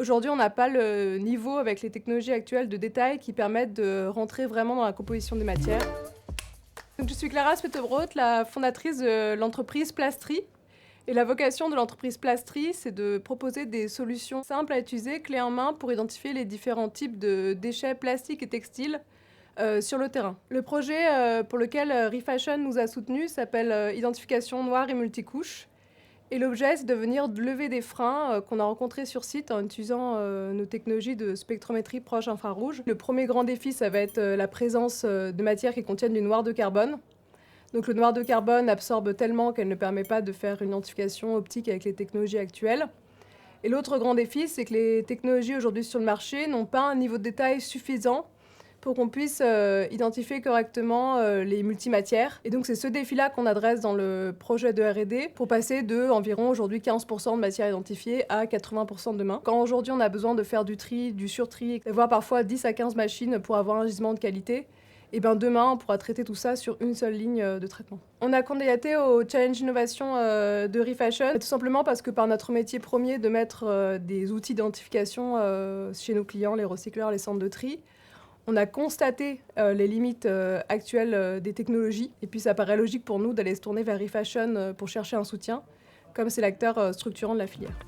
Aujourd'hui, on n'a pas le niveau avec les technologies actuelles de détail qui permettent de rentrer vraiment dans la composition des matières. Donc, je suis Clara Spetebroot, la fondatrice de l'entreprise Plastri. Et la vocation de l'entreprise Plastri, c'est de proposer des solutions simples à utiliser, clés en main, pour identifier les différents types de déchets plastiques et textiles sur le terrain. Le projet pour lequel Refashion nous a soutenus s'appelle Identification noire et multicouche. Et l'objet, c'est de venir lever des freins qu'on a rencontrés sur site en utilisant nos technologies de spectrométrie proche infrarouge. Le premier grand défi, ça va être la présence de matières qui contiennent du noir de carbone. Donc le noir de carbone absorbe tellement qu'elle ne permet pas de faire une identification optique avec les technologies actuelles. Et l'autre grand défi, c'est que les technologies aujourd'hui sur le marché n'ont pas un niveau de détail suffisant pour qu'on puisse identifier correctement les multimatières. Et donc c'est ce défi-là qu'on adresse dans le projet de R&D pour passer de environ aujourd'hui 15% de matières identifiées à 80% demain. Quand aujourd'hui on a besoin de faire du tri, du surtri, voire parfois 10 à 15 machines pour avoir un gisement de qualité, et bien demain on pourra traiter tout ça sur une seule ligne de traitement. On a candidaté au Challenge Innovation de Refashion, tout simplement parce que par notre métier premier de mettre des outils d'identification chez nos clients, les recycleurs, les centres de tri, on a constaté les limites actuelles des technologies, et puis ça paraît logique pour nous d'aller se tourner vers Refashion pour chercher un soutien, comme c'est l'acteur structurant de la filière.